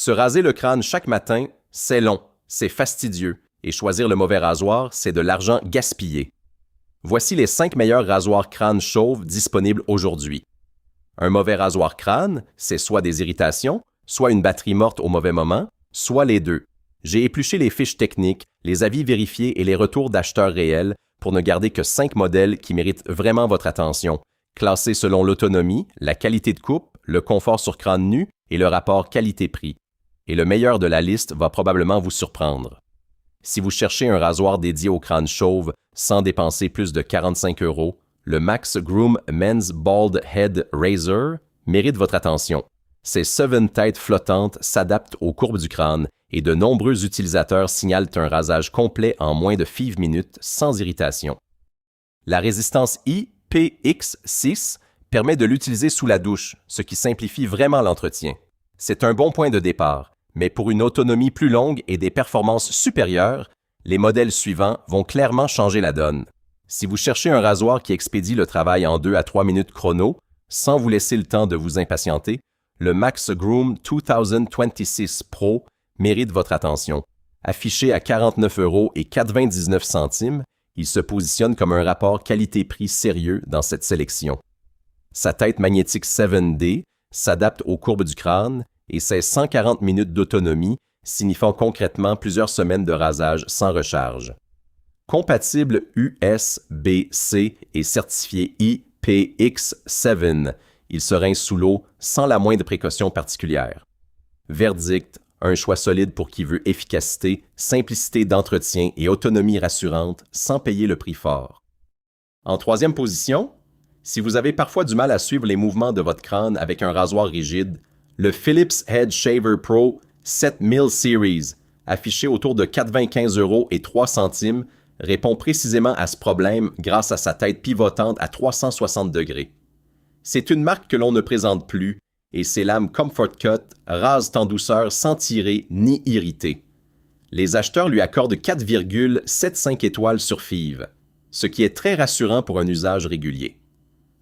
Se raser le crâne chaque matin, c'est long, c'est fastidieux, et choisir le mauvais rasoir, c'est de l'argent gaspillé. Voici les 5 meilleurs rasoirs crâne chauve disponibles aujourd'hui. Un mauvais rasoir crâne, c'est soit des irritations, soit une batterie morte au mauvais moment, soit les deux. J'ai épluché les fiches techniques, les avis vérifiés et les retours d'acheteurs réels pour ne garder que 5 modèles qui méritent vraiment votre attention, classés selon l'autonomie, la qualité de coupe, le confort sur crâne nu et le rapport qualité-prix. Et le meilleur de la liste va probablement vous surprendre. Si vous cherchez un rasoir dédié au crâne chauve sans dépenser plus de 45 €, le Max Groom Men's Bald Head Razor mérite votre attention. Ces 7 têtes flottantes s'adaptent aux courbes du crâne et de nombreux utilisateurs signalent un rasage complet en moins de 5 minutes sans irritation. La résistance IPX6 permet de l'utiliser sous la douche, ce qui simplifie vraiment l'entretien. C'est un bon point de départ, mais pour une autonomie plus longue et des performances supérieures, les modèles suivants vont clairement changer la donne. Si vous cherchez un rasoir qui expédie le travail en 2 à 3 minutes chrono, sans vous laisser le temps de vous impatienter, le Max Groom 2026 Pro mérite votre attention. Affiché à 49 € et 99 centimes, il se positionne comme un rapport qualité-prix sérieux dans cette sélection. Sa tête magnétique 7D s'adapte aux courbes du crâne et ses 140 minutes d'autonomie signifiant concrètement plusieurs semaines de rasage sans recharge. Compatible USB-C et certifié IPX7, il se rince sous l'eau sans la moindre précaution particulière. Verdict, un choix solide pour qui veut efficacité, simplicité d'entretien et autonomie rassurante sans payer le prix fort. En troisième position, si vous avez parfois du mal à suivre les mouvements de votre crâne avec un rasoir rigide, le Philips Head Shaver Pro 7000 Series, affiché autour de 95 € et 3 centimes, répond précisément à ce problème grâce à sa tête pivotante à 360 degrés. C'est une marque que l'on ne présente plus et ses lames Comfort Cut rasent en douceur sans tirer ni irriter. Les acheteurs lui accordent 4,75 étoiles sur Fives, ce qui est très rassurant pour un usage régulier.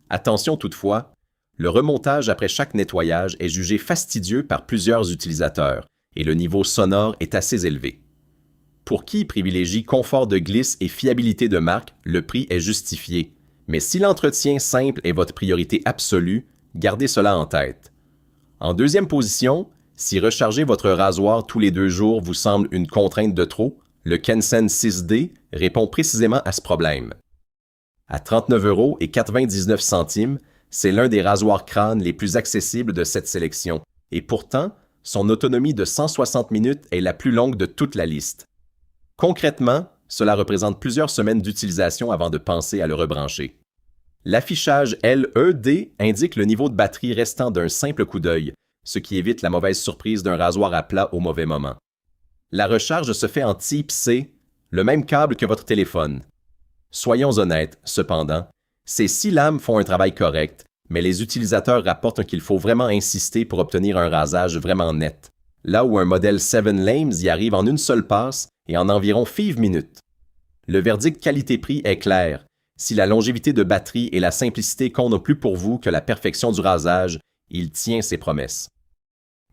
Attention toutefois, le remontage après chaque nettoyage est jugé fastidieux par plusieurs utilisateurs et le niveau sonore est assez élevé. Pour qui privilégie confort de glisse et fiabilité de marque, le prix est justifié. Mais si l'entretien simple est votre priorité absolue, gardez cela en tête. En deuxième position, si recharger votre rasoir tous les 2 jours vous semble une contrainte de trop, le Kensen 6D répond précisément à ce problème. À 39 € et 99 centimes, c'est l'un des rasoirs crâne les plus accessibles de cette sélection, et pourtant, son autonomie de 160 minutes est la plus longue de toute la liste. Concrètement, cela représente plusieurs semaines d'utilisation avant de penser à le rebrancher. L'affichage LED indique le niveau de batterie restant d'un simple coup d'œil, ce qui évite la mauvaise surprise d'un rasoir à plat au mauvais moment. La recharge se fait en Type-C, le même câble que votre téléphone. Soyons honnêtes, cependant, ces 6 lames font un travail correct, mais les utilisateurs rapportent qu'il faut vraiment insister pour obtenir un rasage vraiment net, là où un modèle 7 Lames y arrive en une seule passe et en environ 5 minutes. Le verdict qualité-prix est clair. Si la longévité de batterie et la simplicité comptent plus pour vous que la perfection du rasage, il tient ses promesses.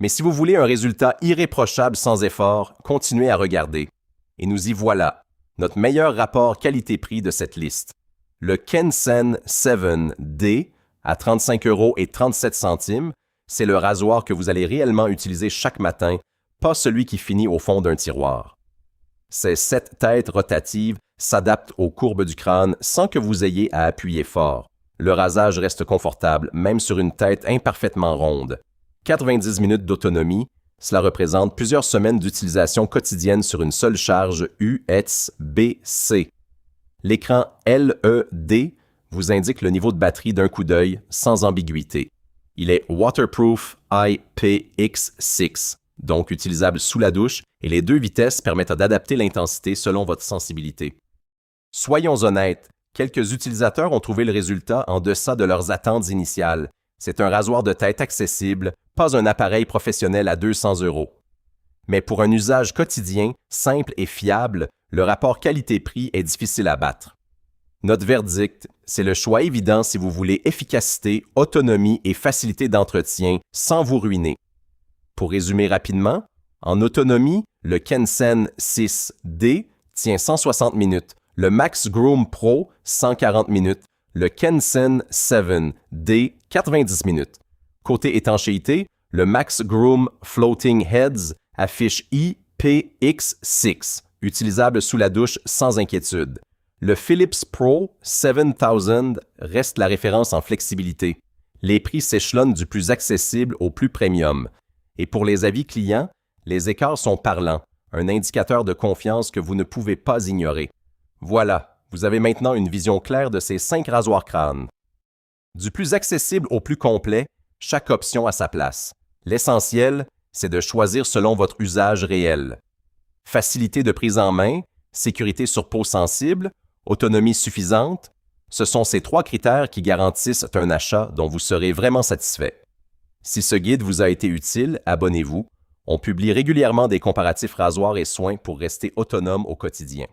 Mais si vous voulez un résultat irréprochable sans effort, continuez à regarder. Et nous y voilà, notre meilleur rapport qualité-prix de cette liste. Le Kensen 7D, à 35 € et 37 centimes, c'est le rasoir que vous allez réellement utiliser chaque matin, pas celui qui finit au fond d'un tiroir. Ces 7 têtes rotatives s'adaptent aux courbes du crâne sans que vous ayez à appuyer fort. Le rasage reste confortable, même sur une tête imparfaitement ronde. 90 minutes d'autonomie, cela représente plusieurs semaines d'utilisation quotidienne sur une seule charge USB-C. L'écran LED vous indique le niveau de batterie d'un coup d'œil sans ambiguïté. Il est Waterproof IPX6, donc utilisable sous la douche, et les 2 vitesses permettent d'adapter l'intensité selon votre sensibilité. Soyons honnêtes, quelques utilisateurs ont trouvé le résultat en deçà de leurs attentes initiales. C'est un rasoir de tête accessible, pas un appareil professionnel à 200 €. Mais pour un usage quotidien, simple et fiable, le rapport qualité-prix est difficile à battre. Notre verdict, c'est le choix évident si vous voulez efficacité, autonomie et facilité d'entretien sans vous ruiner. Pour résumer rapidement, en autonomie, le Kensen 6D tient 160 minutes, le Max Groom Pro 140 minutes, le Kensen 7D 90 minutes. Côté étanchéité, le Max Groom Floating Heads affiche IPX6, utilisable sous la douche sans inquiétude. Le Philips Pro 7000 reste la référence en flexibilité. Les prix s'échelonnent du plus accessible au plus premium. Et pour les avis clients, les écarts sont parlants, un indicateur de confiance que vous ne pouvez pas ignorer. Voilà, vous avez maintenant une vision claire de ces 5 rasoirs crâne. Du plus accessible au plus complet, chaque option a sa place. L'essentiel, c'est de choisir selon votre usage réel. Facilité de prise en main, sécurité sur peau sensible, autonomie suffisante, ce sont ces 3 critères qui garantissent un achat dont vous serez vraiment satisfait. Si ce guide vous a été utile, abonnez-vous. On publie régulièrement des comparatifs rasoirs et soins pour rester autonome au quotidien.